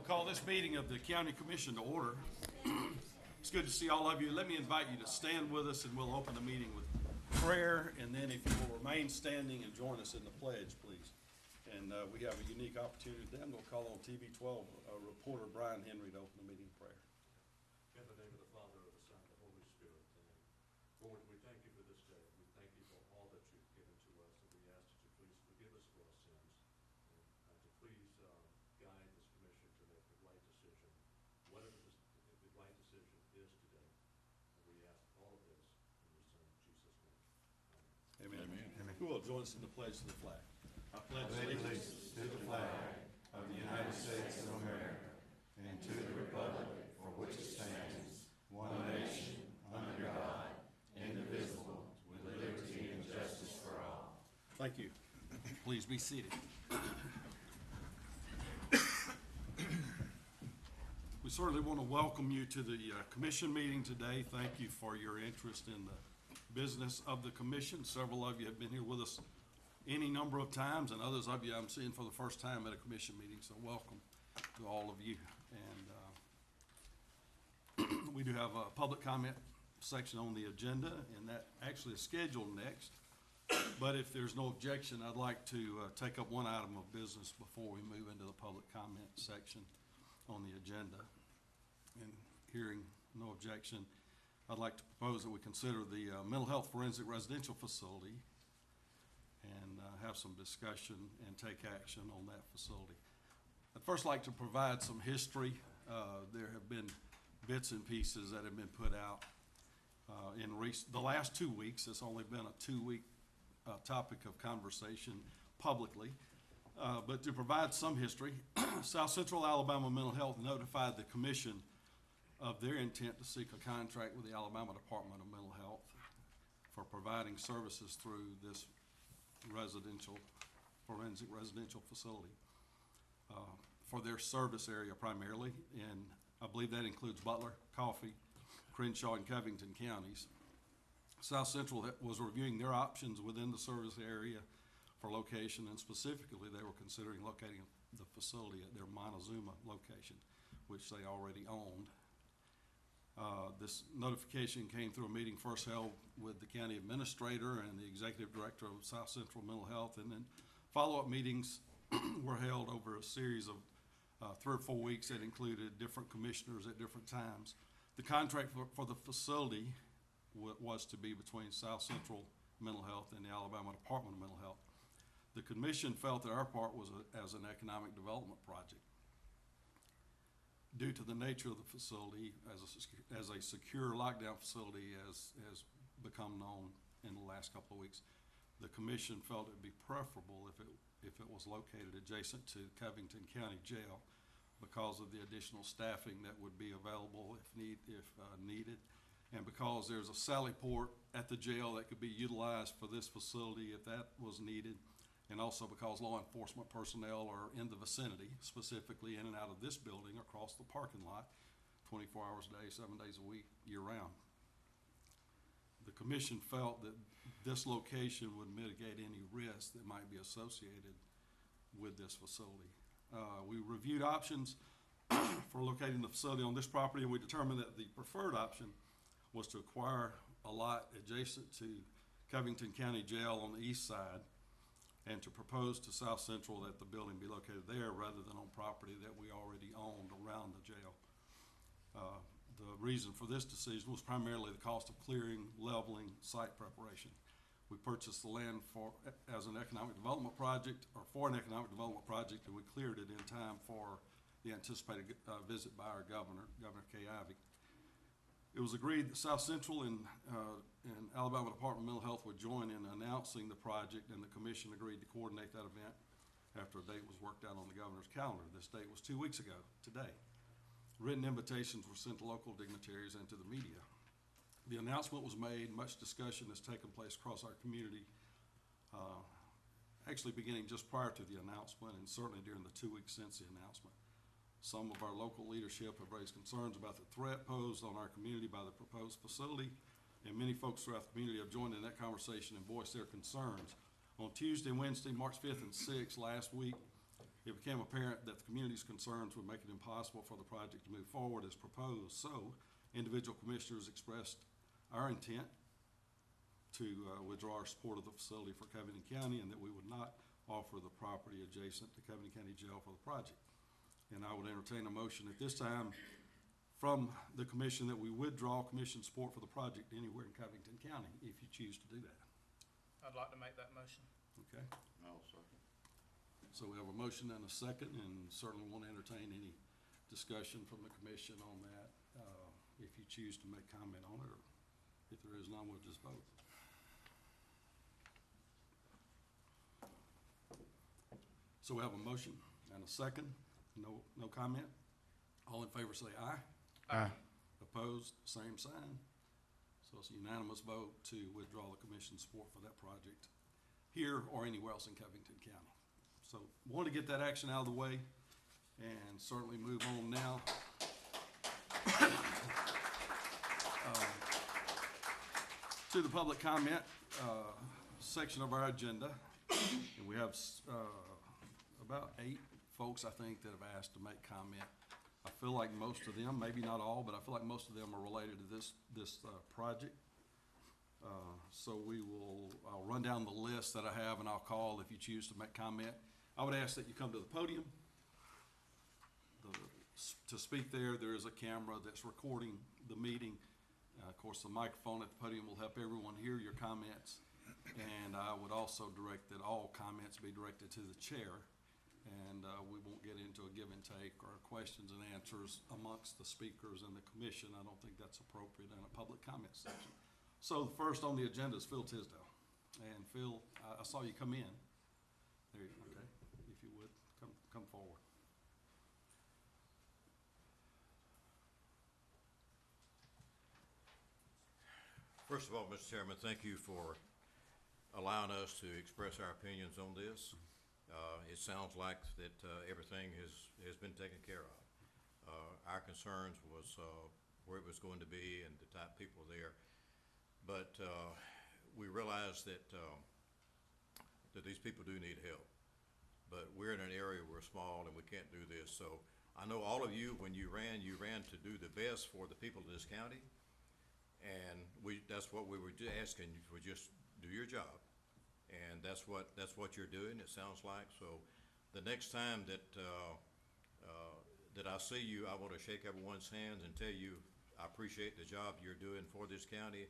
Call this meeting of the County Commission to order. It's good to see all of you. Let me invite you to stand with us, and we'll open the meeting with prayer, and then if you will remain standing and join us in the pledge, please. And we have a unique opportunity today. I'm going to call on TV 12 reporter Brian Henry to open the meeting in prayer. In the name of the Father, of the Son, and the Holy Spirit. Amen. Lord, we thank you for this day. We thank you for all that you've given to us, and we ask that you please forgive us for our sins, and to please guide this commission to make the right decision, whatever the right decision is today. And we ask all of this in your Son, Jesus' name. Amen. Amen. Who will join us in the pledge to the flag? I pledge allegiance to the flag of the United States of America and to the republic for which it stands, one nation, under God, indivisible, with liberty and justice for all. Thank you. Please be seated. We certainly want to welcome you to the commission meeting today. Thank you for your interest in the business of the commission. Several of you have been here with us any number of times, and others of you I'm seeing for the first time at a commission meeting, so welcome to all of you. And we do have a public comment section on the agenda, and that actually is scheduled next. But if there's no objection, I'd like to take up one item of business before we move into the public comment section on the agenda. And hearing no objection, I'd like to propose that we consider the mental health forensic residential facility and have some discussion and take action on that facility. I'd first like to provide some history. There have been bits and pieces that have been put out in the last 2 weeks. It's only been a 2-week topic of conversation publicly. But to provide some history, South Central Alabama Mental Health notified the commission of their intent to seek a contract with the Alabama Department of Mental Health for providing services through this forensic residential facility for their service area primarily, and I believe that includes Butler, Coffee, Crenshaw, and Covington counties. South Central was reviewing their options within the service area for location, and specifically they were considering locating the facility at their Montezuma location, which they already owned. This notification came through a meeting first held with the county administrator and the executive director of South Central Mental Health, and then follow-up meetings were held over a series of 3 or 4 weeks that included different commissioners at different times. The contract for the facility was to be between South Central Mental Health and the Alabama Department of Mental Health. The commission felt that our part was as an economic development project. Due to the nature of the facility as a secure lockdown facility as has become known in the last couple of weeks, the commission felt it would be preferable if it was located adjacent to Covington County Jail because of the additional staffing that would be available if needed, and because there's a sally port at the jail that could be utilized for this facility if that was needed, and also because law enforcement personnel are in the vicinity, specifically in and out of this building across the parking lot, 24 hours a day, 7 days a week, year-round. The commission felt that this location would mitigate any risk that might be associated with this facility. We reviewed options for locating the facility on this property, and we determined that the preferred option was to acquire a lot adjacent to Covington County Jail on the east side, and to propose to South Central that the building be located there rather than on property that we already owned around the jail. The reason for this decision was primarily the cost of clearing, leveling, site preparation. We purchased the land for an economic development project, and we cleared it in time for the anticipated visit by our governor, Governor Kay Ivey. It was agreed that South Central and Alabama Department of Mental Health would join in announcing the project, and the commission agreed to coordinate that event after a date was worked out on the governor's calendar. This date was 2 weeks ago today. Written invitations were sent to local dignitaries and to the media. The announcement was made. Much discussion has taken place across our community, actually beginning just prior to the announcement and certainly during the 2 weeks since the announcement. Some of our local leadership have raised concerns about the threat posed on our community by the proposed facility, and many folks throughout the community have joined in that conversation and voiced their concerns. On Tuesday and Wednesday, March 5th and 6th last week, It became apparent that the community's concerns would make it impossible for the project to move forward as proposed. So individual commissioners expressed our intent to withdraw our support of the facility for Covington County, and that we would not offer the property adjacent to Covington County Jail for the project. And I would entertain a motion at this time from the commission that we withdraw commission support for the project anywhere in Covington County, if you choose to do that. I'd like to make that motion. Okay? I'll second. So we have a motion and a second, and certainly want to entertain any discussion from the commission on that, if you choose to make comment on it, or if there is none, we'll just vote. So we have a motion and a second. No comment? All in favor say aye. Aye. Opposed, same sign. So it's a unanimous vote to withdraw the commission's support for that project here or anywhere else in Covington County. So want to get that action out of the way and certainly move on now. To the public comment section of our agenda. And we have about 8 folks, I think, that have asked to make comment. I feel like most of them, maybe not all, but I feel like most of them are related to this project. So I'll run down the list that I have, and I'll call if you choose to make comment. I would ask that you come to the podium. To speak there is a camera that's recording the meeting. Of course, the microphone at the podium will help everyone hear your comments. And I would also direct that all comments be directed to the chair. And we won't get into a give and take or questions and answers amongst the speakers and the commission. I don't think that's appropriate in a public comment section. So the first on the agenda is Phil Tisdale. And Phil, I saw you come in. There you go. Okay. If you would, come forward. First of all, Mr. Chairman, thank you for allowing us to express our opinions on this. It sounds like that everything has been taken care of. Our concerns was where it was going to be and the type of people there. But we realize that these people do need help. But we're in an area where we're small and we can't do this. So I know all of you, when you ran to do the best for the people of this county. And that's what we were asking you for, just do your job. And that's what you're doing, it sounds like. So the next time that I see you, I want to shake everyone's hands and tell you I appreciate the job you're doing for this county,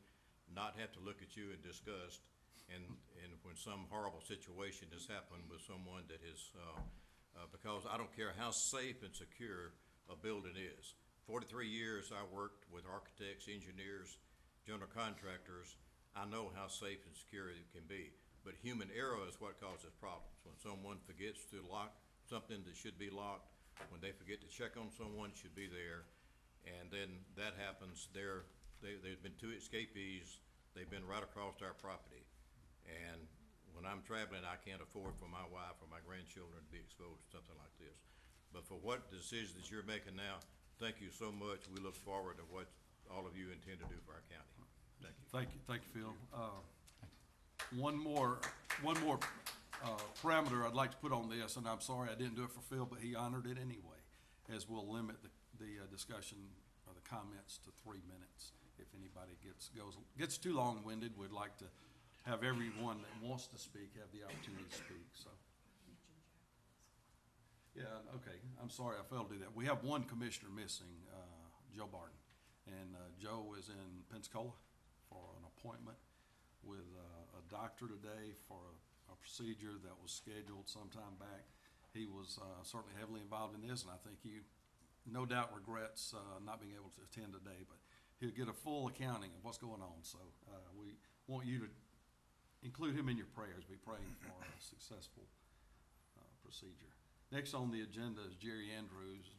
not have to look at you in disgust. And when some horrible situation has happened with someone that is, because I don't care how safe and secure a building is. 43 years I worked with architects, engineers, general contractors. I know how safe and secure it can be. But human error is what causes problems. When someone forgets to lock something that should be locked, when they forget to check on someone, it should be there. And then that happens. There's been 2 escapees. They've been right across our property. And when I'm traveling, I can't afford for my wife or my grandchildren to be exposed to something like this. But for what decisions you're making now, thank you so much. We look forward to what all of you intend to do for our county. Thank you. Thank you, Phil. One more parameter I'd like to put on this, and I'm sorry I didn't do it for Phil, but he honored it anyway, as we'll limit the discussion or the comments to 3 minutes. If anybody gets too long-winded, we'd like to have everyone that wants to speak have the opportunity to speak, so. Yeah, okay, I'm sorry I failed to do that. We have one commissioner missing, Joe Barton. And Joe is in Pensacola for an appointment with a doctor today for a procedure that was scheduled sometime back. He was certainly heavily involved in this, and I think he no doubt regrets not being able to attend today, but he'll get a full accounting of what's going on. So we want you to include him in your prayers. Be praying for a successful procedure. Next on the agenda is Jerry Andrews.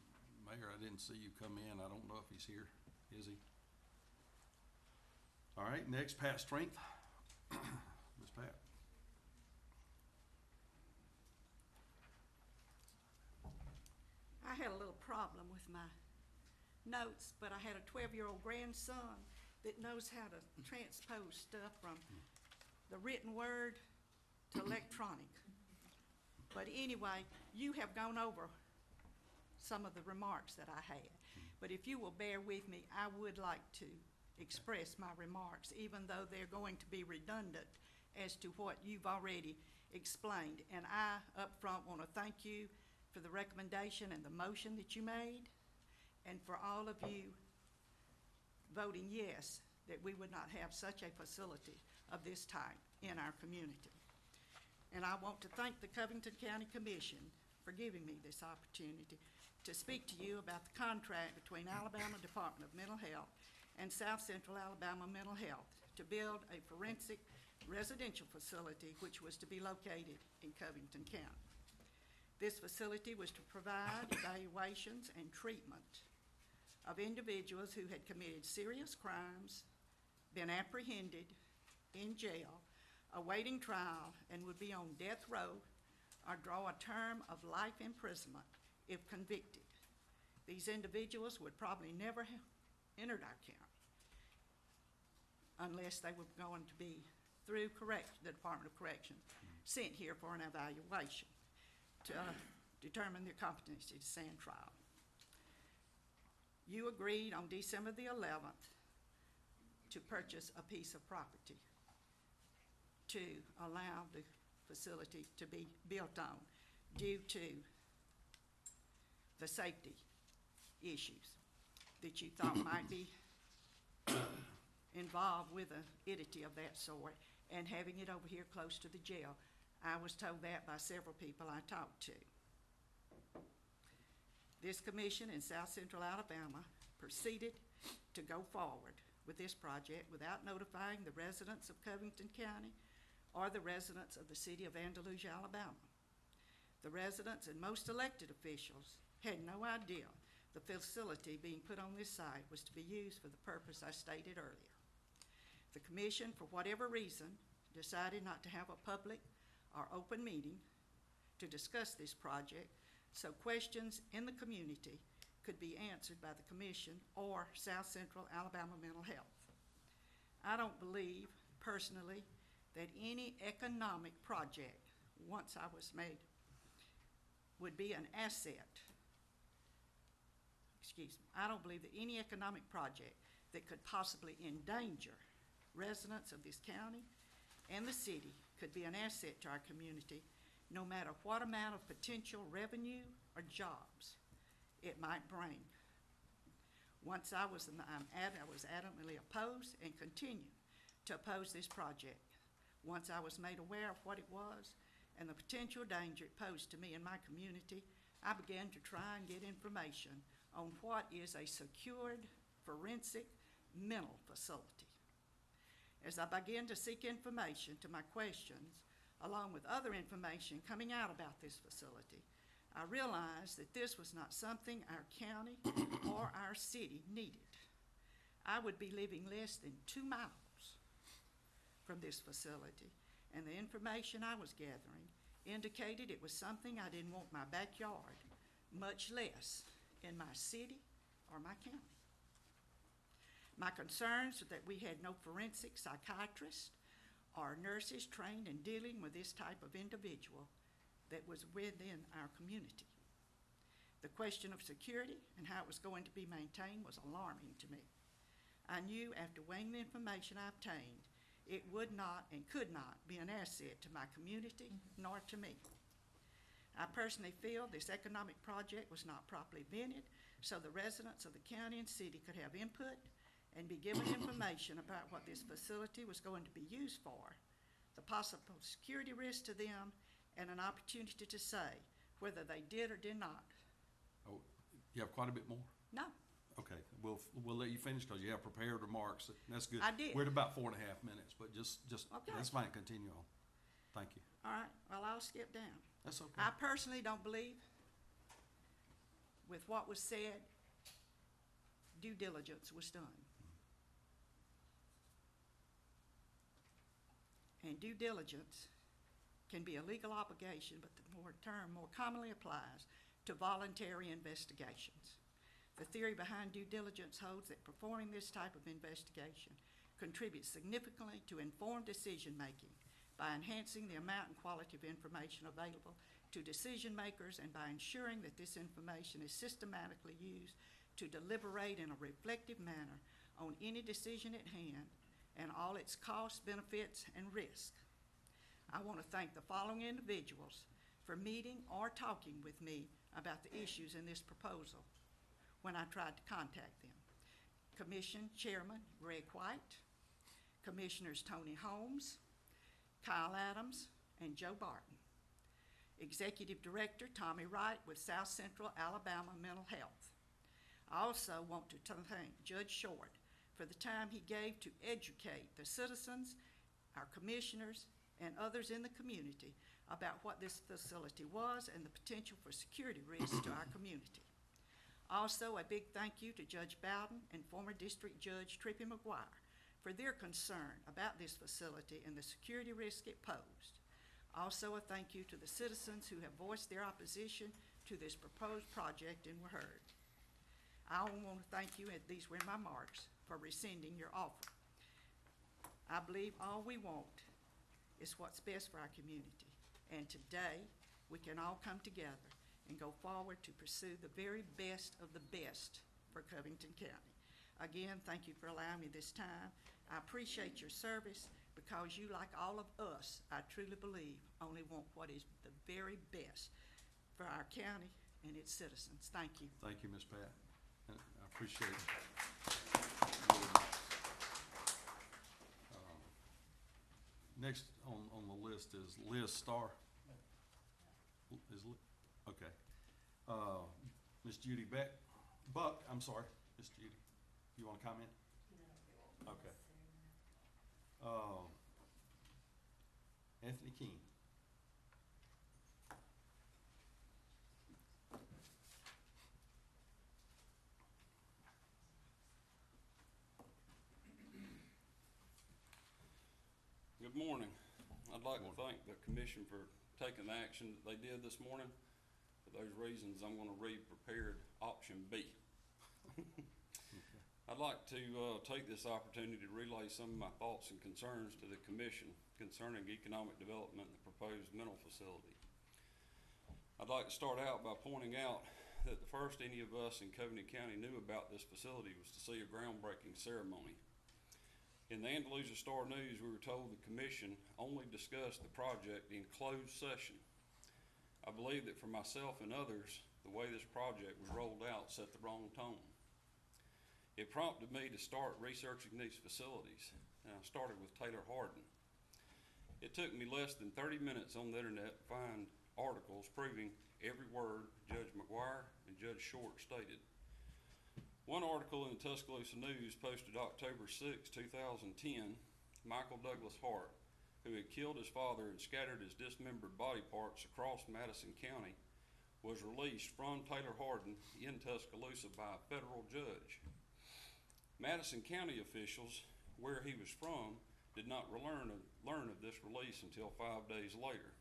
Mayor, I didn't see you come in. I don't know if he's here. Is he? All right, next, Pat Strength. Ms. Pat. I had a little problem with my notes, but I had a 12-year-old grandson that knows how to transpose stuff from the written word to electronic. But anyway, you have gone over some of the remarks that I had. But if you will bear with me, I would like to express my remarks, even though they're going to be redundant as to what you've already explained. And I, up front, want to thank you for the recommendation and the motion that you made, and for all of you voting yes, that we would not have such a facility of this type in our community. And I want to thank the Covington County Commission for giving me this opportunity to speak to you about the contract between Alabama Department of Mental Health and South Central Alabama Mental Health to build a forensic residential facility which was to be located in Covington County. This facility was to provide evaluations and treatment of individuals who had committed serious crimes, been apprehended in jail, awaiting trial, and would be on death row or draw a term of life imprisonment if convicted. These individuals would probably never have entered our county unless they were going to be through the Department of Correction, sent here for an evaluation to determine their competency to stand trial. You agreed on December the 11th to purchase a piece of property to allow the facility to be built on due to the safety issues that you thought might be involved with an entity of that sort, and having it over here close to the jail. I was told that by several people I talked to. This commission in South Central Alabama proceeded to go forward with this project without notifying the residents of Covington County or the residents of the city of Andalusia, Alabama. The residents and most elected officials had no idea the facility being put on this site was to be used for the purpose I stated earlier. The commission, for whatever reason, decided not to have a public or open meeting to discuss this project, so questions in the community could be answered by the commission or South Central Alabama Mental Health. I don't believe, personally, that any economic project, once I was made, would be an asset. Excuse me. I don't believe that any economic project that could possibly endanger residents of this county and the city could be an asset to our community, no matter what amount of potential revenue or jobs it might bring. Once I was adamantly opposed and continue to oppose this project. Once I was made aware of what it was and the potential danger it posed to me and my community, I began to try and get information on what is a secured forensic mental facility. As I began to seek information to my questions, along with other information coming out about this facility, I realized that this was not something our county or our city needed. I would be living less than 2 miles from this facility, and the information I was gathering indicated it was something I didn't want my backyard, much less in my city or my county. My concerns were that we had no forensic psychiatrists or nurses trained in dealing with this type of individual that was within our community. The question of security and how it was going to be maintained was alarming to me. I knew after weighing the information I obtained, it would not and could not be an asset to my community nor to me. I personally feel this economic project was not properly vetted so the residents of the county and city could have input and be given information about what this facility was going to be used for, the possible security risk to them, and an opportunity to say whether they did or did not. Oh, you have quite a bit more? No, Okay, we'll let you finish because you have prepared remarks. That's good. I did. We're at about 4.5 minutes, but just, Okay. that's fine, continue on. Thank you. all right, well, I'll skip down. That's okay. I personally don't believe with what was said, due diligence was done. And due diligence can be a legal obligation, but the term more commonly applies to voluntary investigations. The theory behind due diligence holds that performing this type of investigation contributes significantly to informed decision-making by enhancing the amount and quality of information available to decision makers and by ensuring that this information is systematically used to deliberate in a reflective manner on any decision at hand and all its costs, benefits, and risk. I want to thank the following individuals for meeting or talking with me about the issues in this proposal when I tried to contact them. Commission Chairman Greg White, Commissioners Tony Holmes, Kyle Adams, and Joe Barton. Executive Director Tommy Wright with South Central Alabama Mental Health. I also want to thank Judge Short for the time he gave to educate the citizens, our commissioners, and others in the community about what this facility was and the potential for security risks to our community. Also, a big thank you to Judge Bowden and former District Judge Trippy McGuire for their concern about this facility and the security risk it posed. Also, a thank you to the citizens who have voiced their opposition to this proposed project and were heard. I want to thank you, and these were my marks, for rescinding your offer. I believe all we want is what's best for our community, and today we can all come together and go forward to pursue the very best of the best for Covington County. Again, thank you for allowing me this time. I appreciate your service because you, like all of us, I truly believe, only want what is the very best for our county and its citizens. Thank you. Thank you, Ms. Pat. I appreciate it. Next on the list is Liz Starr. Okay. Ms. Judy Buck, I'm sorry, Ms. Judy, you want to comment? No. Okay. Anthony King. Good morning. I'd like to thank the commission for taking the action that they did this morning. For those reasons, I'm going to read prepared option B. I'd like to take this opportunity to relay some of my thoughts and concerns to the commission concerning economic development and the proposed mental facility. I'd like to start out by pointing out that the first any of us in Covington County knew about this facility was to see a groundbreaking ceremony. In the Andalusia Star-News, we were told the commission only discussed the project in closed session. I believe that for myself and others, the way this project was rolled out set the wrong tone. It prompted me to start researching these facilities, and I started with Taylor Hardin. It took me less than 30 minutes on the internet to find articles proving every word Judge McGuire and Judge Short stated. One article in the Tuscaloosa News posted October 6, 2010, Michael Douglas Hart, who had killed his father and scattered his dismembered body parts across Madison County, was released from Taylor Hardin in Tuscaloosa by a federal judge. Madison County officials, where he was from, did not learn of this release until 5 days later.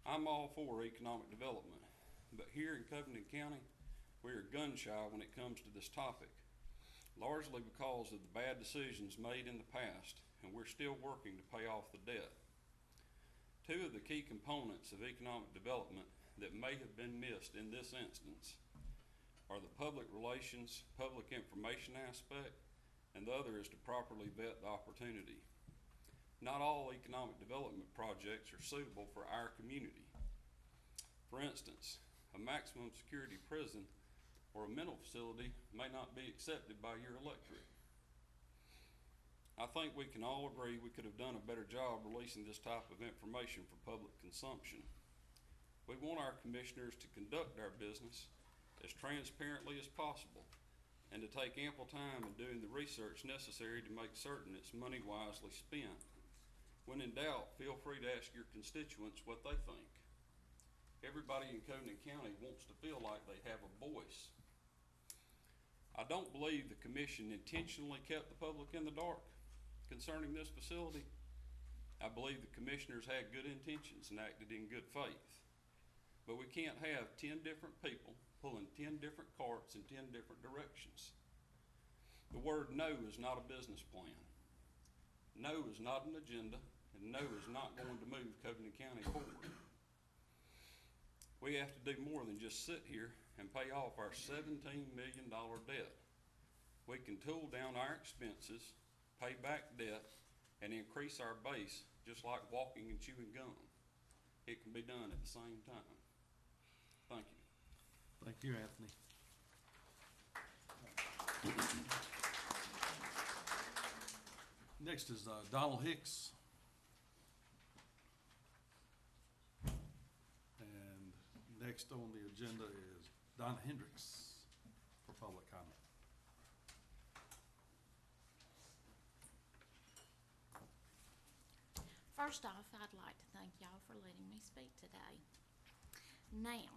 I'm all for economic development, but here in Covington County, we are gun shy when it comes to this topic, largely because of the bad decisions made in the past, and we're still working to pay off the debt. Two of the key components of economic development that may have been missed in this instance are the public relations, public information aspect, and the other is to properly vet the opportunity. Not all economic development projects are suitable for our community. For instance, a maximum security prison or a mental facility may not be accepted by your electorate. I think we can all agree we could have done a better job releasing this type of information for public consumption. We want our commissioners to conduct our business as transparently as possible and to take ample time in doing the research necessary to make certain it's money wisely spent. When in doubt, feel free to ask your constituents what they think. Everybody in Covington County wants to feel like they have a voice. I don't believe the commission intentionally kept the public in the dark concerning this facility. I believe the commissioners had good intentions and acted in good faith. But we can't have 10 different people pulling 10 different carts in 10 different directions. The word no is not a business plan. No is not an agenda, and no is not going to move Covington County forward. We have to do more than just sit here and pay off our $17 million debt. We can tool down our expenses, pay back debt, and increase our base, just like walking and chewing gum. It can be done at the same time. Thank you. Thank you, Anthony. Next is Donald Hicks. And next on the agenda is Donna Hendricks for public comment. First off, I'd like to thank y'all for letting me speak today. Now,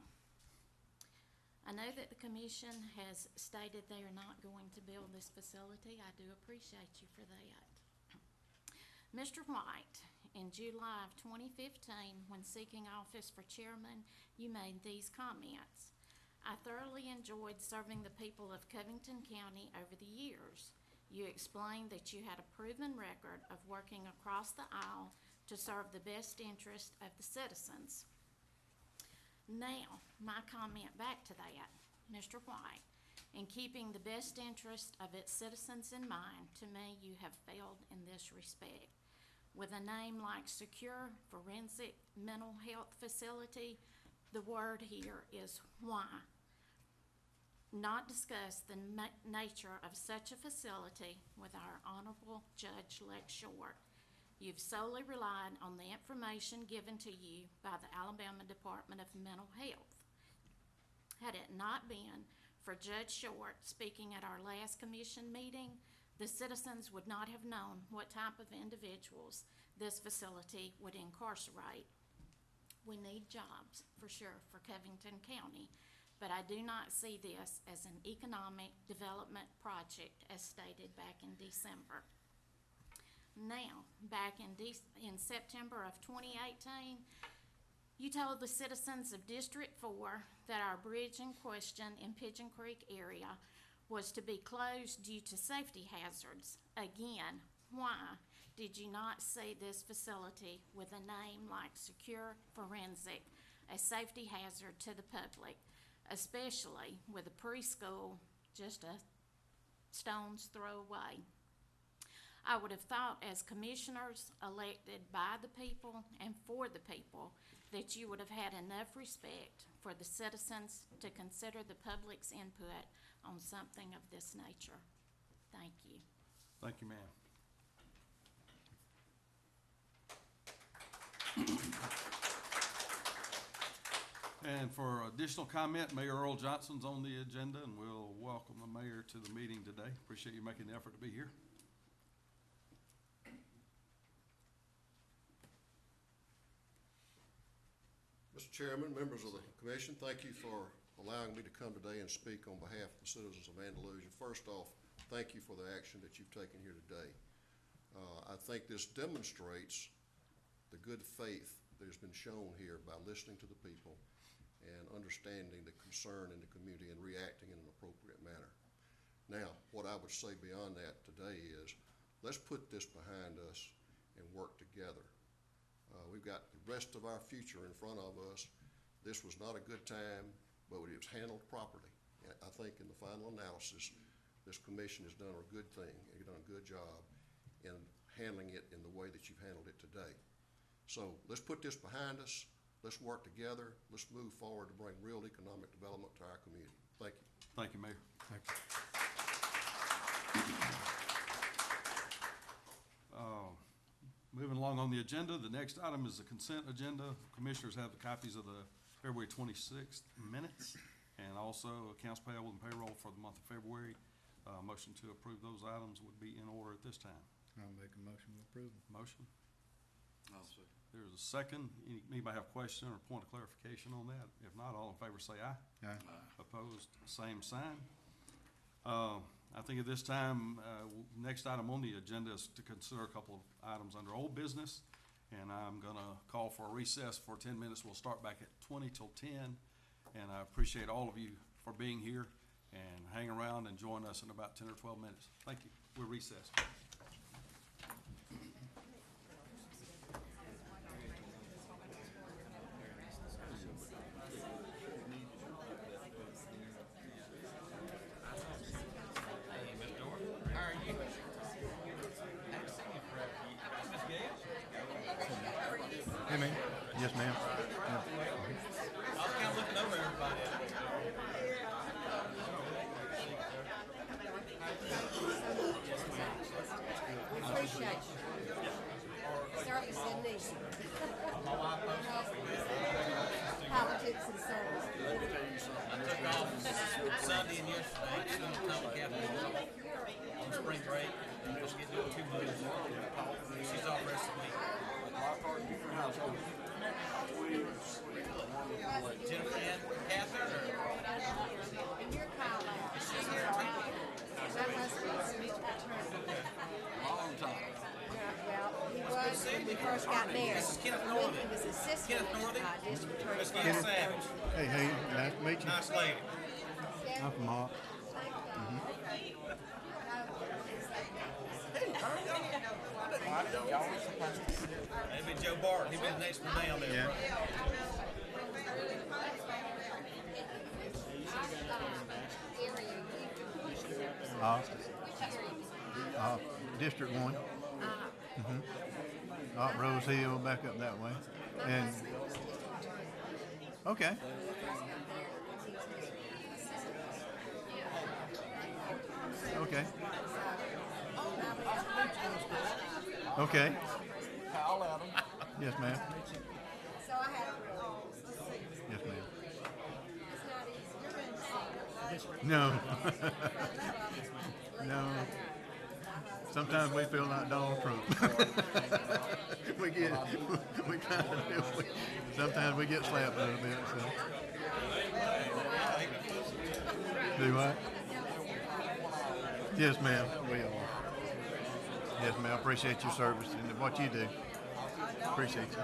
I know that the commission has stated they are not going to build this facility. I do appreciate you for that. Mr. White, in July of 2015, when seeking office for chairman, you made these comments. I thoroughly enjoyed serving the people of Covington County over the years. You explained that you had a proven record of working across the aisle to serve the best interest of the citizens. Now, my comment back to that, Mr. White, in keeping the best interest of its citizens in mind, to me, you have failed in this respect. With a name like Secure Forensic Mental Health Facility, the word here is why. Not discuss the nature of such a facility with our Honorable Judge Lex Short. You've solely relied on the information given to you by the Alabama Department of Mental Health. Had it not been for Judge Short speaking at our last commission meeting, the citizens would not have known what type of individuals this facility would incarcerate. We need jobs, for sure, for Covington County, but I do not see this as an economic development project as stated back in December. Now, back in September of 2018, you told the citizens of District 4 that our bridge in question in Pigeon Creek area was to be closed due to safety hazards. Again, why did you not see this facility with a name like Secure Forensic, a safety hazard to the public, especially with a preschool just a stone's throw away? I would have thought, as commissioners elected by the people and for the people, that you would have had enough respect for the citizens to consider the public's input on something of this nature. Thank you. Thank you, ma'am. And for additional comment, Mayor Earl Johnson's on the agenda, and we'll welcome the mayor to the meeting today. Appreciate you making the effort to be here. Mr. Chairman, members of the commission, thank you for allowing me to come today and speak on behalf of the citizens of Andalusia. First off, thank you for the action that you've taken here today. I think this demonstrates the good faith that has been shown here by listening to the people and understanding the concern in the community and reacting in an appropriate manner. Now, what I would say beyond that today is, let's put this behind us and work together. We've got the rest of our future in front of us. This was not a good time, but it was handled properly. I think in the final analysis, this commission has done a good thing. You've done a good job in handling it in the way that you've handled it today. So let's put this behind us. Let's work together. Let's move forward to bring real economic development to our community. Thank you. Thank you, Mayor. Thank you. Moving along on the agenda, the next item is the consent agenda. Commissioners have the copies of the February 26th minutes and also accounts payable and payroll for the month of February. Motion to approve those items would be in order at this time. I'll make a motion to approve. Motion. I'll say. There's a second. Anybody have a question or point of clarification on that? If not, all in favor say aye. Aye. Opposed, same sign. I think at this time, next item on the agenda is to consider a couple of items under old business. And I'm gonna call for a recess for 10 minutes. We'll start back at 20 till 10. And I appreciate all of you for being here and hang around and join us in about 10 or 12 minutes. Thank you. We're recessed. took off Sunday and yesterday, it's gonna come to Capitol on spring break, and just get doing 2 moves. She's off the rest of the week. Jennifer and Catherine, or? And you're Kyla. That must be Mitch Paterno. Long time. Well, he was when we first got there. This is Kenneth Northey. He was assistant Kenneth Northey. district attorney. Let's get Savage. Hey, nice to meet you. Nice lady. I'm from Hawk. That'd be Joe Barton. He'd be the next one down there. Yeah. District 1. Rose Hill, back up that way. And okay. Okay. Okay. Yes, ma'am. So I had, let's see. Yes, ma'am. It's not easy. No. No. Sometimes we feel like Donald Trump. we kind of do. Sometimes we get slapped a little bit. So. Do what? Yes, ma'am. We are. Yes, ma'am. I appreciate your service and what you do. Appreciate you.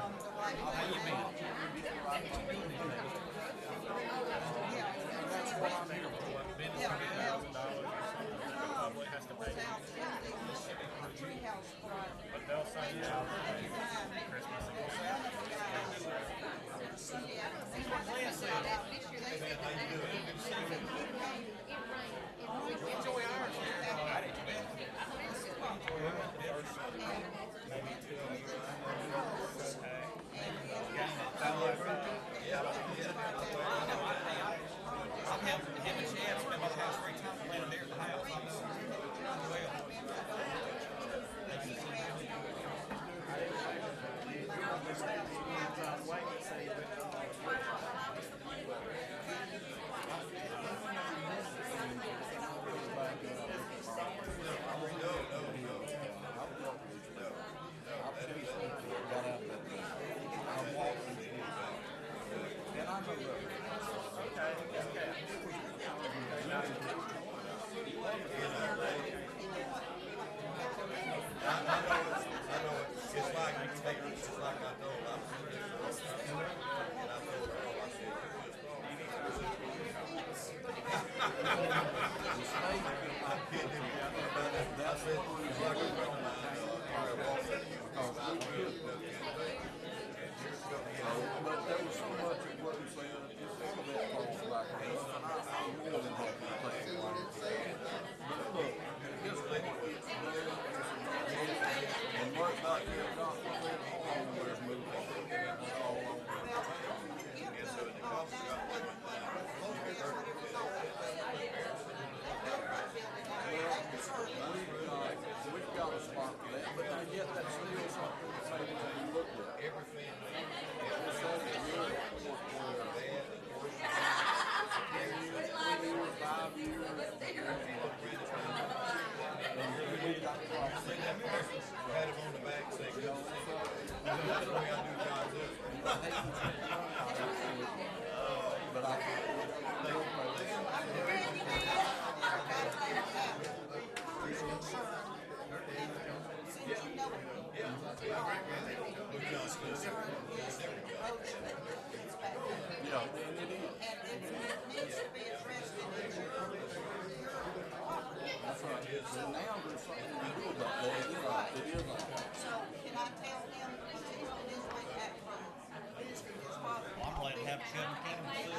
I'm glad to have Kevin Campbell too.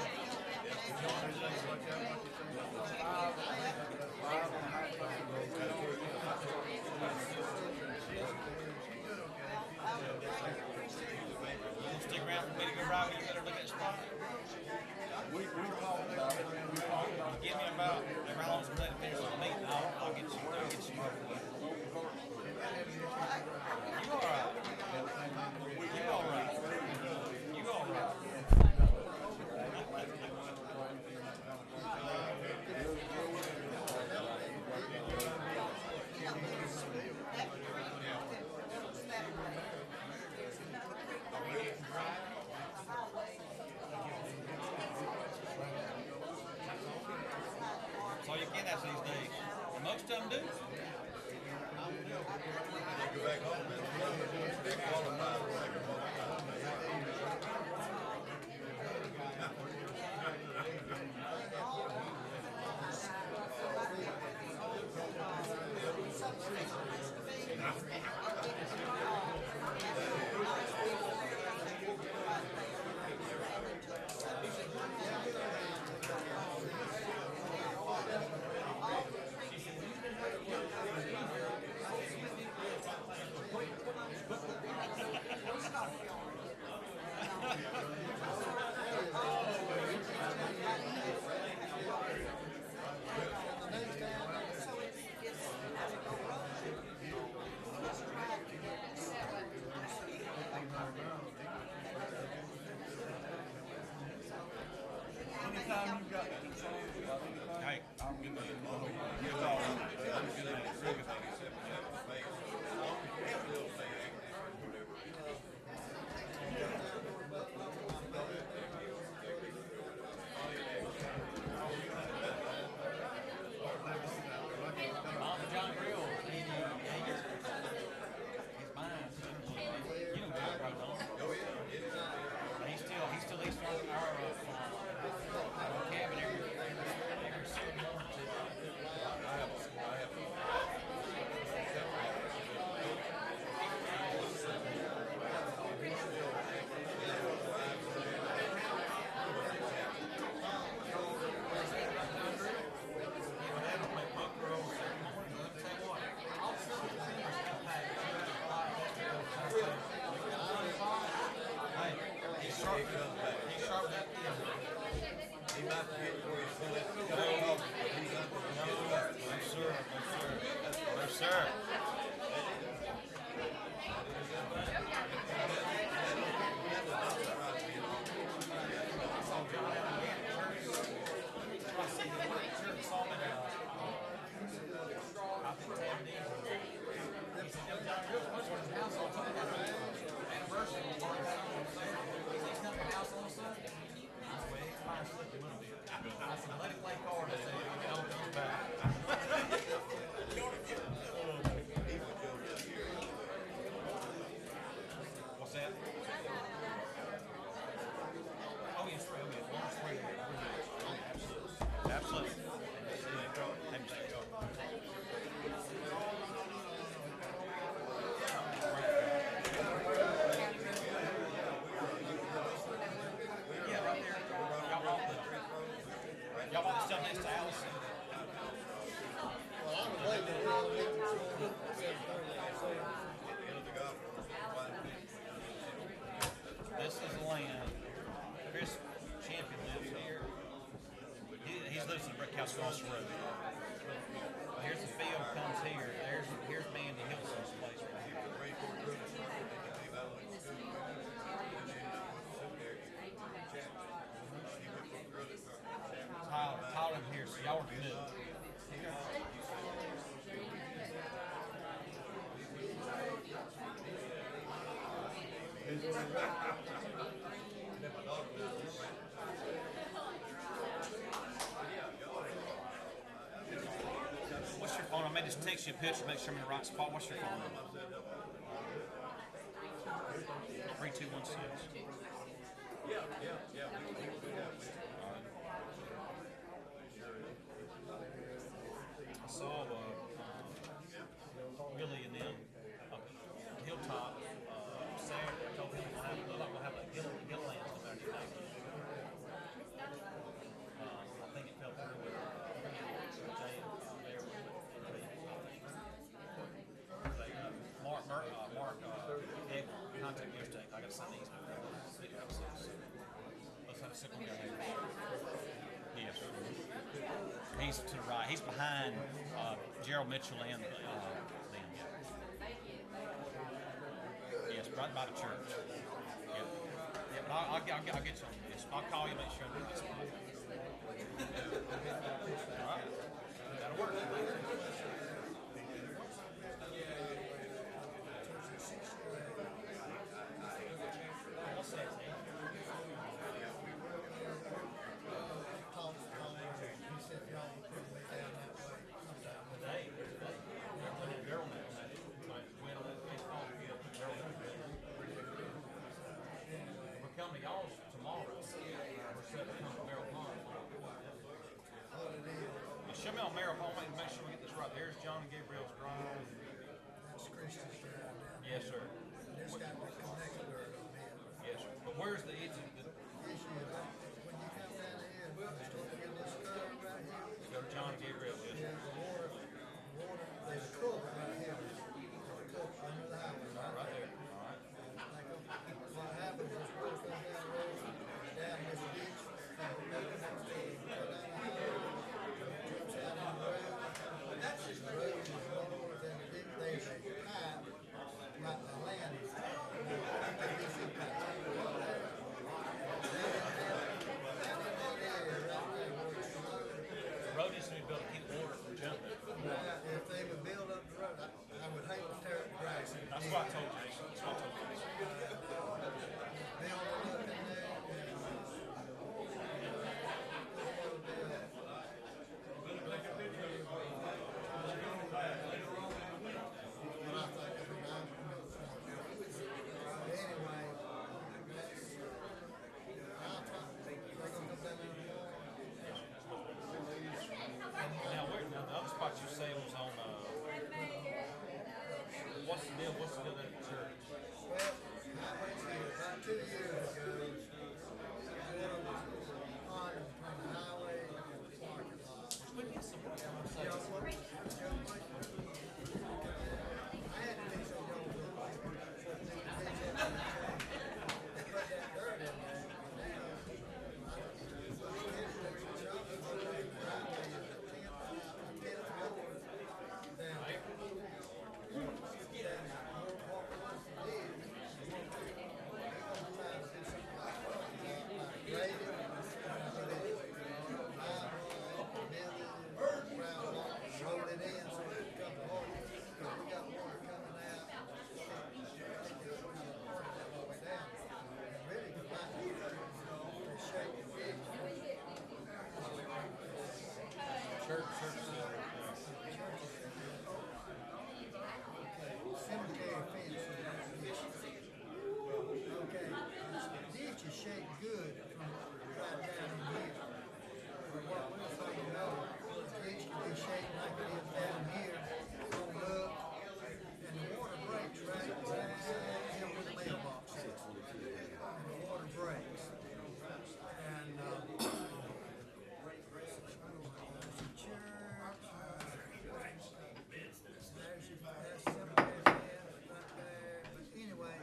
Stick around for me to go ride with you, better look at the spot. We talked about it. Give me about, how long it's gonna take to finish the meeting, I'll get you, You alright. You alright. You alright. check in after these days. And most of them do. Anytime you've got concerns, hey, I'm good man. You're all right. I'm good man. Real good man. Mama John Grill, he's mine. You know John Grill, don't you? Oh, yeah. He's still our cabin every Saturday morning too. Sir. Let it play card. What's that? Oh, yes, right. Okay. Well, it's right here. Absolutely. Hey, Mr. Yeah, right there. Y'all want the stuff next to Allison? This is the land. Chris Champion lives here. He lives in the brick house across the road. Here's the field, comes here. Here's Mandy Hilson's place right here. Tyler here, so y'all are new. What's your phone? I may just text you a picture, make sure I'm in the right spot. What's your phone number? 3216. I saw Willie and them up Hilltop Saturday. I told him we'll have a Hilllands up there today. I think it fell through with Jay there with Mark Egg contact yesterday. I got to sign these. Let's have a second here. Yes. He's to the right. He's behind Gerald Mitchell and them. Yes, right by the church. Yep. Yeah, but I'll get you on this. I'll call you and make sure I'm in this spot. All right. That'll work. What's that? He said y'all couldn't lay down come to y'all's tomorrow. We're set to come to Merrill Pond. Now, show me on Merrill Pond, make sure we get this right. There's John and Gabriel's drive. That's Christian's Drive down there. Yes, sir. It's got the connector on it. Yes, sir. But where's the issue? Issue is that when you come down here, you start to get this curve right here. Go to John and Gabriel, yes, Yeah, sir. there's a culvert right here. There's a culvert under the highway, Right there. All right. What happens is road goes down the road, down this ditch, and we go next to it, go down the highway, jumps out on the road. The road is lower than the ditch. There's a pipe, like the land is. PVC pipe. The road needs to be built to keep water from jumping. If they would build up the road, I would hate to tear up the grass. That's what I told Jason. That's what I told Jason. Build it up in there and. Anyway, I'll try, they're gonna come down there tomorrow. Now, the other spot you say was on, what's the deal there at the church? Well, I went here about 2 years ago. There was a pond between the highway and the parking lot. We get some Y'all want- y'all want- I had to fix those yellow doors. So they put that dirt in there. And now, roll it in so it becomes hard. Because we got water coming out. It's kind of hard that all the way down. And really, the pipe is shaking. church. Cemetery fence is okay. The ditch is shaped good from right down in here. But what we're saying, no, the ditch can be shaped like it is down here, going up, and the water breaks right here where the mailbox is. And the water breaks. And, there's a church, there's cemetery fence right there. But anyway,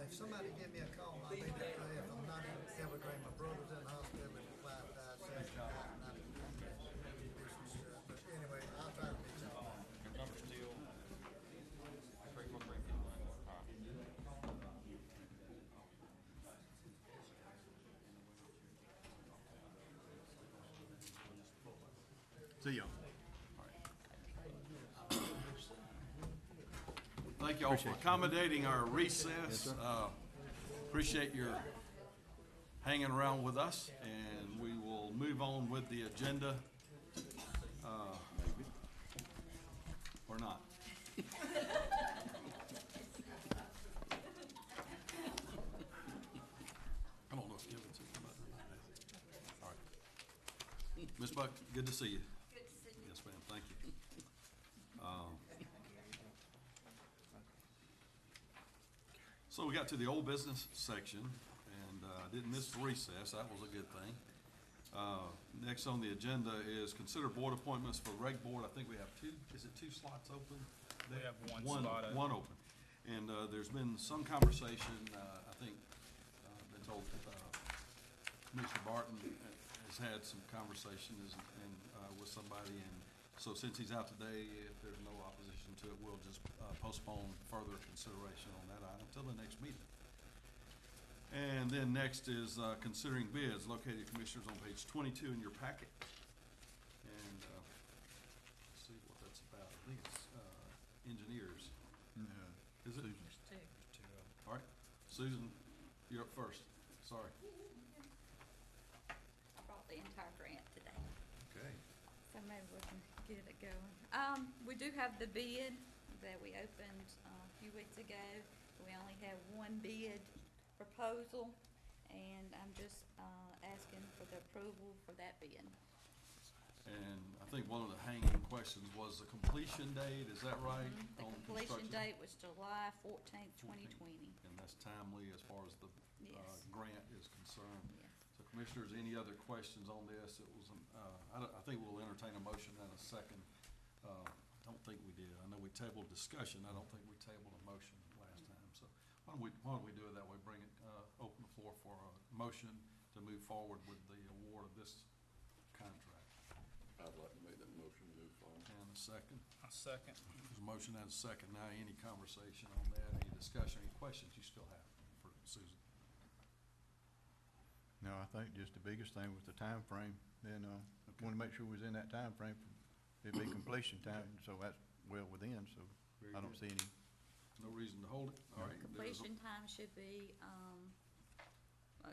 if somebody give me a call, I'll be there. If I'm not in Evergreen, my brother's in the hospital and his wife died, so I'm not in business. But anyway, I'll try to meet y'all. Your number's still 343. All right. See y'all. Thank you all for accommodating our recess. Appreciate your hanging around with us, and we will move on with the agenda. Or not. I don't know if Kevin's here. All right. Ms. Buck, good to see you. Good to see you. Yes, ma'am, thank you. So we got to the old business section, and didn't miss the recess, that was a good thing. Next on the agenda is consider board appointments for reg board. I think we have two slots open? We have one slot open. One open. And there's been some conversation, I think, been told, Commissioner Barton has had some conversations and with somebody, and so since he's out today, if there's no opposition to it, we'll just postpone further consideration on that item till the next meeting. And then next is considering bids, located, Commissioners, on page 22 in your packet. And let's see what that's about. I think it's engineers. Is it? All right, Susan, you're up first. Sorry. I brought the entire grant today, Okay. so maybe we can get it going. We do have the bid that we opened a few weeks ago. We only have one bid proposal, and I'm just, asking for the approval for that bid. And I think one of the hanging questions was the completion date, is that right? The on completion construction? date was July 14th, 2020. And that's timely as far as the Yes. grant is concerned. Yes. So Commissioners, any other questions on this? It was, I think we'll entertain a motion in a second. I don't think we did. I know we tabled discussion. I don't think we tabled a motion last time. So why don't we do it that way? Bring it, open the floor for a motion to move forward with the award of this contract. I'd like to make that motion, move forward. And a second. A second. There's a motion and a second. Now, any conversation on that, any discussion, any questions you still have for Susan? No, I think just the biggest thing was the time frame. Then, wanna make sure we was in that time frame. It'd be completion time, so that's well within, so Very I don't good. see any. No reason to hold it? All right. there's a- Completion time should be,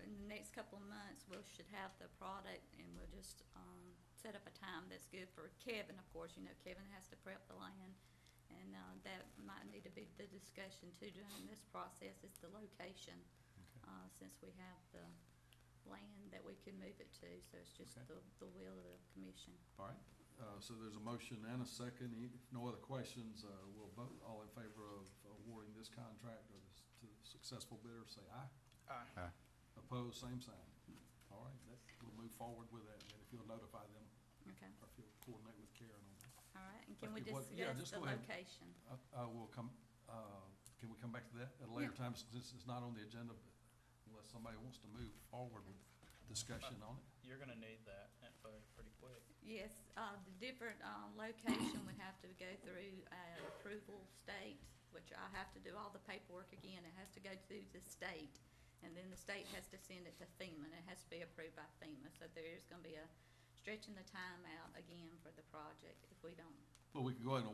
in the next couple of months, we should have the product, and we'll just, set up a time that's good for Kevin, of course, you know, Kevin has to prep the land. And, that might need to be the discussion too during this process, is the location. Okay. Since we have the land that we can move it to, so it's just Okay. the will of the commission. All right, so there's a motion and a second. If no other questions, we'll vote. All in favor of awarding this contract or this to the successful bidder, say aye. Aye. Opposed, same sign. All right, we'll move forward with that, and if you'll notify them, Okay, or if you'll coordinate with Karen on that. all right, and can we Okay, yeah, discuss just the go ahead. location? We'll come, can we come back to that at a later time, since it's not on the agenda, but unless somebody wants to move forward with discussion on it? You're gonna need that info pretty quick. Yes, the different, location would have to go through, approval state, which I have to do all the paperwork again. It has to go through the state, and then the state has to send it to FEMA, and it has to be approved by FEMA. So there's gonna be a stretching the time out again for the project if we don't. Well, we could go ahead and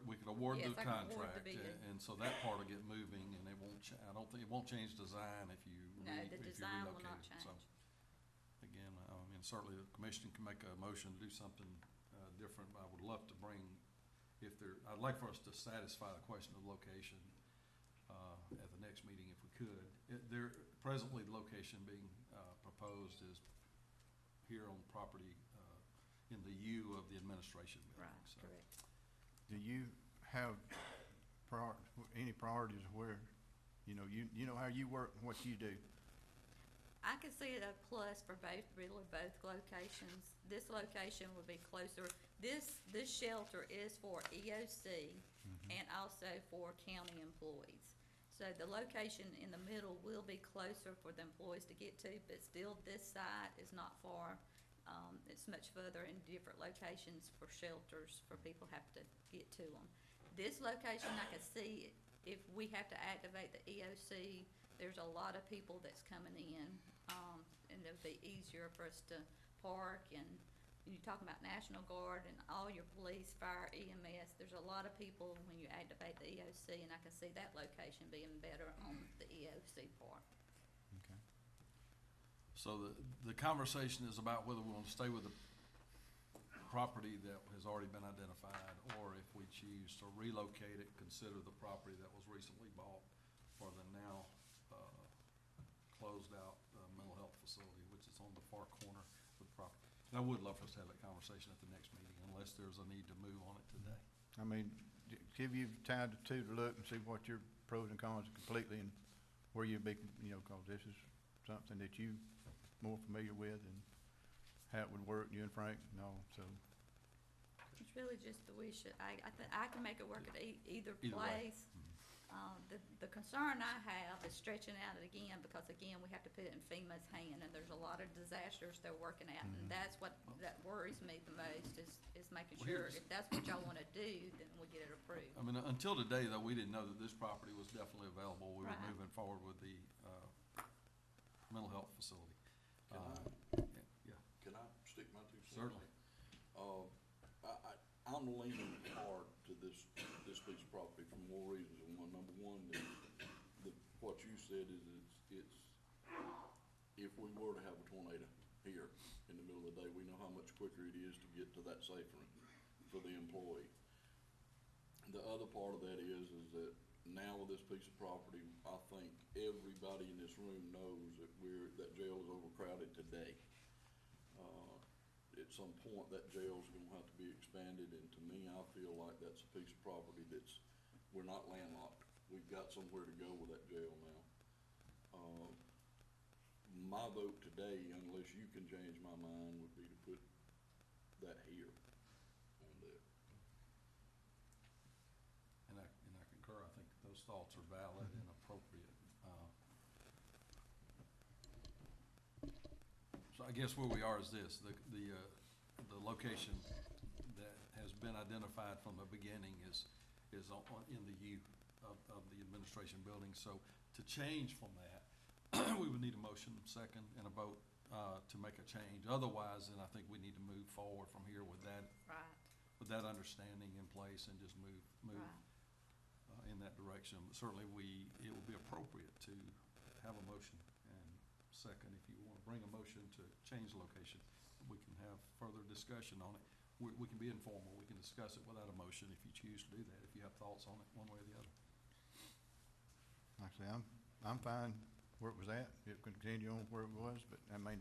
we could award the Yes, I can award the contract, bid. and so that part will get moving, and it won't, I don't think, it won't change design if you No, the if you design will relocate not it. change. So, again, I mean, certainly the commission can make a motion to do something, different. I would love to bring, I'd like for us to satisfy the question of location, at the next meeting if we could. Presently, the location being, proposed is here on property, in the U of the administration building. Right, So, correct. Do you have any priorities where, you know how you work, and what you do? I could see a plus for really both locations. This location would be closer. This shelter is for EOC and also for county employees. So the location in the middle will be closer for the employees to get to, but still this site is not far. It's much further in different locations for shelters, for people have to get to them. This location, I can see if we have to activate the EOC, there's a lot of people that's coming in, and it'll be easier for us to park, and you're talking about National Guard and all your police, fire, EMS, there's a lot of people when you activate the EOC, and I can see that location being better on the EOC part. Okay. So the conversation is about whether we want to stay with the property that has already been identified, or if we choose to relocate it, consider the property that was recently bought for the now, closed out, mental health facility, which is on the far corner of the property. And I would love for us to have that conversation at the next meeting, unless there's a need to move on it today. I mean, give you time to look and see what your pros and cons are completely, and where you'd be, cause this is something that you more familiar with, and how it would work, you and Frank, and all, so. It's really just the wish, I can make it work at either Either way. place. The concern I have is stretching out it again, because again, we have to put it in FEMA's hand, and there's a lot of disasters they're working at, and that's that worries me the most, is making Well, sure here's- if that's what y'all wanna do, then we get it approved. I mean, until today, though, we didn't know that this property was definitely available. We were Right. moving forward with the, mental health facility. Uh, Yeah, Can I stick my 2 cents? certainly. I'm leaning hard to this piece of property for more reasons than one. Number one, what you said is it's, if we were to have a tornado here in the middle of the day, we know how much quicker it is to get to that safe room for the employee. The other part of that is that now with this piece of property, I think everybody in this room knows that that jail is overcrowded today. At some point, that jail's gonna have to be expanded, and to me, I feel like that's a piece of property we're not landlocked. We've got somewhere to go with that jail now. My vote today, unless you can change my mind, would be to put that here on there. And I concur. I think those thoughts are valid and appropriate. So I guess where we are is this, the location that has been identified from the beginning is in the U of the administration building. So to change from that, we would need a motion, second, and a vote to make a change. Otherwise, then I think we need to move forward from here with that Right, with that understanding in place and just move right. in that direction. Certainly, it would be appropriate to have a motion, and second, if you want to bring a motion to change the location, we can have further discussion on it. We can be informal, we can discuss it without a motion if you choose to do that, if you have thoughts on it one way or the other. Like I say, I'm fine where it was at. It could continue on where it was, but I mean,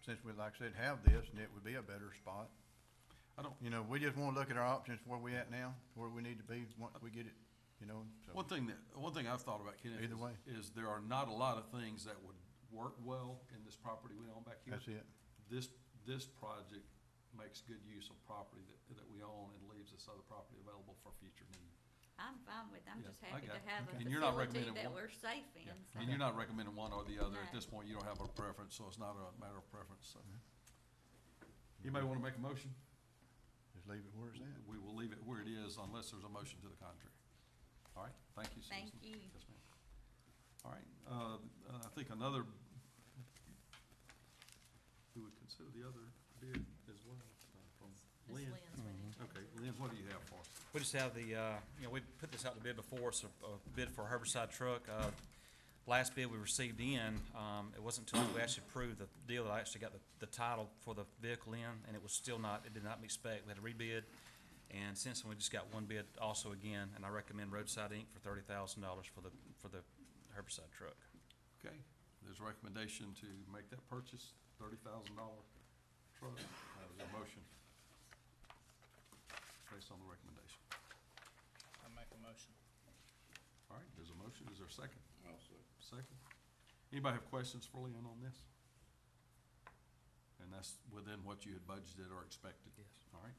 since we, like I said, have this, and it would be a better spot. You know, we just wanna look at our options, where we at now, where we need to be once we get it, you know, so. One thing I've thought about, Kenneth, Either way. is there are not a lot of things that would work well in this property we own back here. That's it. This project makes good use of property that we own and leaves this other property available for future need. I'm fine with, I'm Yeah, just I happy got to it. have Okay. a And you're not facility recommending that one? we're safe in, so. And you're not recommending one or the other. At No. this point, you don't have a preference, so it's not a matter of preference, so. Anybody wanna make a motion? Just leave it where it's at. We will leave it where it is unless there's a motion to the contrary. All right, thank you, Susan. Thank you. Yes, ma'am. All right, I think another, we would consider the other bid as well, from Lynn. Okay, Lynn, what do you have for us? We just have the, we put this out to bid before, so a bid for a herbicide truck. Last bid we received in, it wasn't until we actually approved the deal that I actually got the title for the vehicle in, and it was still not, it did not meet spec. We had to rebid, and since then, we just got one bid also again, and I recommend Roadside Inc. for $30,000 for the herbicide truck. Okay, there's a recommendation to make that purchase, $30,000 truck. Is there a motion based on the recommendation? I make a motion. All right, there's a motion. Is there a second? I'll say. Second. Anybody have questions for Lynn on this? And that's within what you had budgeted or expected? Yes. All right.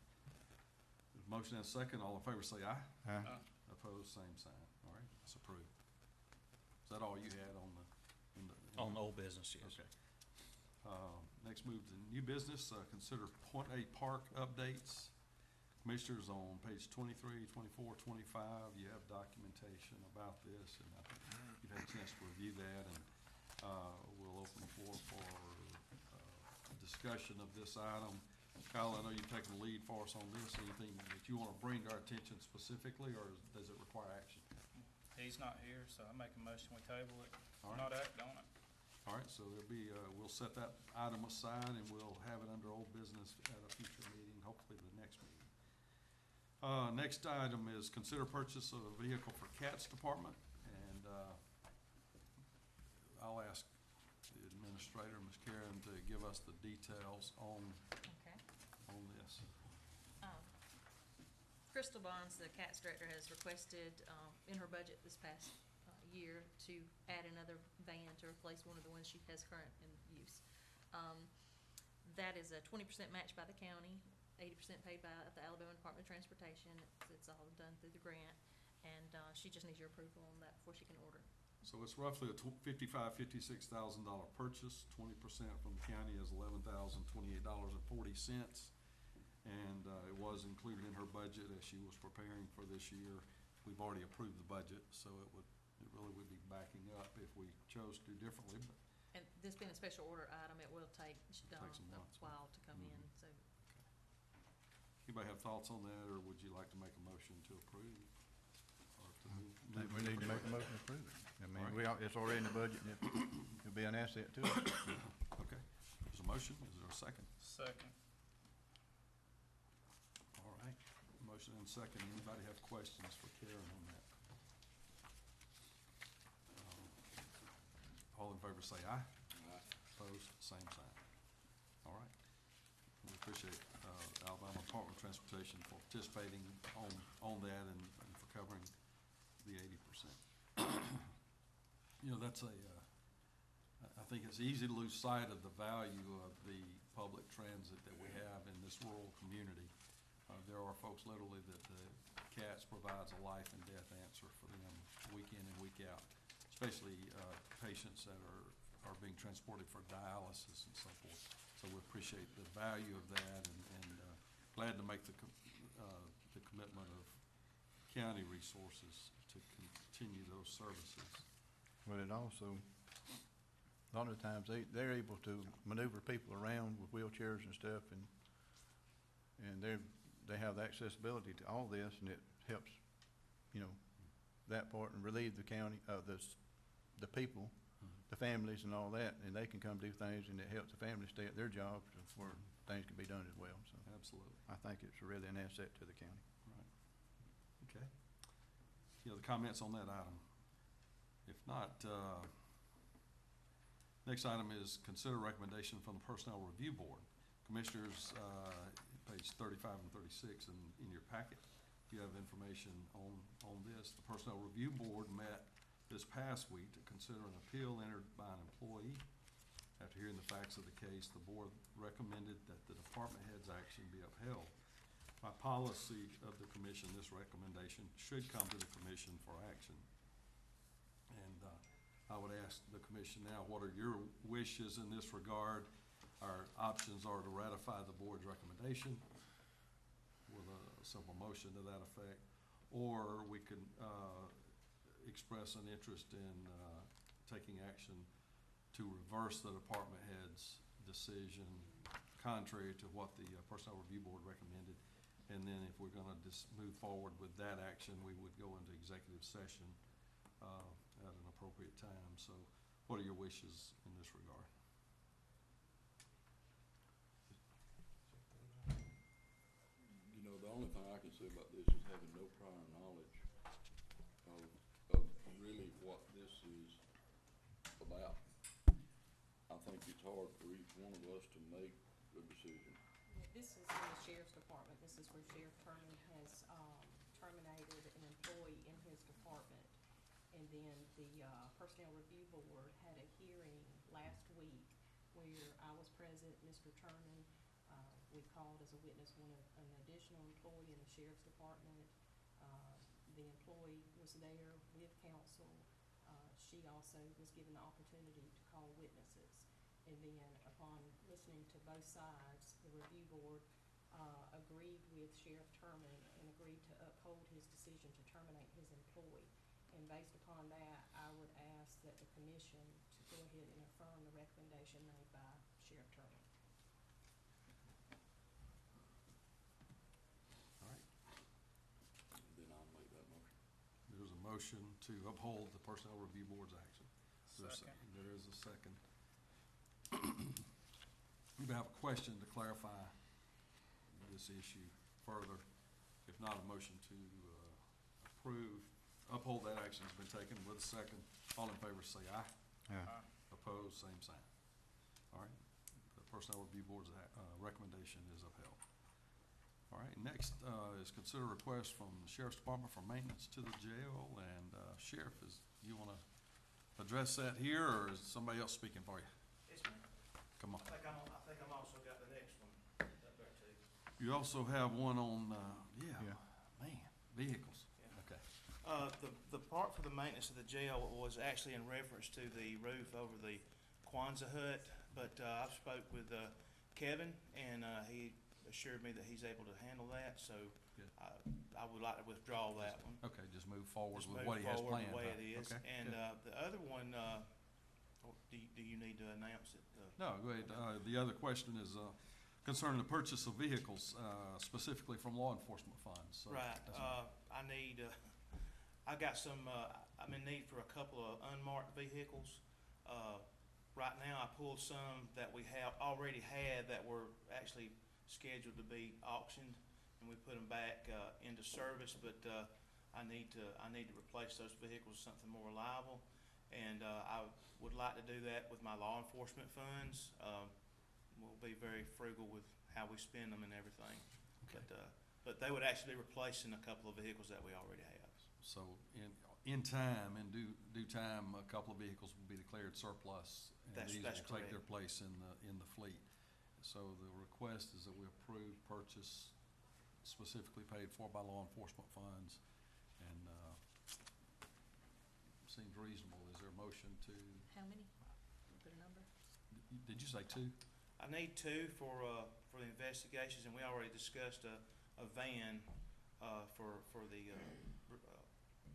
There's a motion and a second. All in favor say aye. Huh? Opposed, same sign. All right, that's approved. Is that all you had on the? On the old business, yes. Okay. Next move to new business, consider Point A Park updates. Commissioners, on page 23, 24, 25, you have documentation about this, and I think you've had a chance to review that, and we'll open the floor for discussion of this item. Kyle, I know you've taken the lead for us on this. Anything that you want to bring to our attention specifically, or does it require action? He's not here, so I make a motion, we table it, All right. not act on it. All right, so there'll be, we'll set that item aside, and we'll have it under old business at a future meeting, hopefully the next meeting. Next item is consider purchase of a vehicle for CATS department, and I'll ask the administrator, Ms. Karen, to give us the details on Okay. this. Crystal Bonds, the CATS director, has requested, in her budget this past year to add another van to replace one of the ones she has current in use. That is a 20% match by the county, 80% paid by the Alabama Department of Transportation. It's all done through the grant, and she just needs your approval on that before she can order. So it's roughly a $56,000 purchase. 20% from the county is $11,028.40. And it was included in her budget as she was preparing for this year. We've already approved the budget, so it really would be backing up if we chose to do differently, but. And this being a special order item, it will take some a months. while to come in, so. Anybody have thoughts on that, or would you like to make a motion to approve? Or to move? I think we need to make a motion to approve it. I mean, it's already in the budget, and it'll be an asset to us. Okay, there's a motion, is there a second? Second. All right, motion and second. Anybody have questions for Karen on that? favor say aye. Aye. Opposed, same sign. All right. We appreciate Alabama Department of Transportation for participating on that and for covering the 80%. You know, that's I think it's easy to lose sight of the value of the public transit that we have in this rural community. There are folks literally that the CATS provides a life and death answer for them week in and week out, especially patients that are being transported for dialysis and so forth. So we appreciate the value of that and glad to make the commitment of county resources to continue those services. But it also, a lot of times, they're able to maneuver people around with wheelchairs and stuff, and they have the accessibility to all this, and it helps, you know, that part and relieve the county, the people, the families and all that, and they can come do things, and it helps the families stay at their jobs where things can be done as well, so. Absolutely. I think it's really an asset to the county. Right. Okay. Any other comments on that item? If not, next item is consider recommendation from the Personnel Review Board. Commissioners, page 35 and 36 in your packet, you have information on this. The Personnel Review Board met this past week to consider an appeal entered by an employee. After hearing the facts of the case, the board recommended that the department head's action be upheld. By policy of the commission, this recommendation should come to the commission for action. And I would ask the commission now, what are your wishes in this regard? Our options are to ratify the board's recommendation with a simple motion to that effect, or we could express an interest in taking action to reverse the department head's decision contrary to what the Personnel Review Board recommended. And then if we're gonna just move forward with that action, we would go into executive session at an appropriate time. So what are your wishes in this regard? You know, the only thing I can say about this is having no prior knowledge of really what this is about. I think it's hard for each one of us to make a decision. This is in the sheriff's department. This is where Sheriff Turman has terminated an employee in his department. And then the Personnel Review Board had a hearing last week where I was present, Mr. Turman, we called as a witness an additional employee in the sheriff's department. The employee was there with counsel. She also was given the opportunity to call witnesses. And then upon listening to both sides, the review board agreed with Sheriff Turman and agreed to uphold his decision to terminate his employee. And based upon that, I would ask that the commission to go ahead and affirm the recommendation made by Sheriff Turman. All right. Then I'll make that motion. There's a motion to uphold the Personnel Review Board's action. Second. There is a second. We have a question to clarify this issue further. If not, a motion to uphold that action has been taken with a second. All in favor say aye. Aye. Opposed, same sign. All right, the Personnel Review Board's recommendation is upheld. All right, next is consider request from the Sheriff's Department for maintenance to the jail. And Sheriff, you want to address that here, or is somebody else speaking for you? Yes, ma'am. Come on. I think I'm also got the next one up there too. You also have one on, Yeah. man, vehicles. Yeah. Okay. The part for the maintenance of the jail was actually in reference to the roof over the Kwanzaa hut, but I've spoke with Kevin, and he assured me that he's able to handle that, so Good. I would like to withdraw that one. Okay, just move forward Just with move what he has forward planned. the way huh? it is. Okay, And good. the other one, do you need to announce it? No, go ahead. The other question is concerning the purchase of vehicles, specifically from law enforcement funds. So Right, that's- I need, I got some, I'm in need for a couple of unmarked vehicles. Right now, I pulled some that we already had that were actually scheduled to be auctioned, and we put them back, into service, but, I need to replace those vehicles with something more reliable. And I would like to do that with my law enforcement funds. We'll be very frugal with how we spend them and everything. But they would actually be replacing a couple of vehicles that we already have. So in time, in due time, a couple of vehicles will be declared surplus. And That's these will take correct. their place in the fleet. So the request is that we approve purchase specifically paid for by law enforcement funds. And, seems reasonable. Is there a motion to, How many? Put a number? did you say 2? I need 2 for the investigations, and we already discussed a van, for the,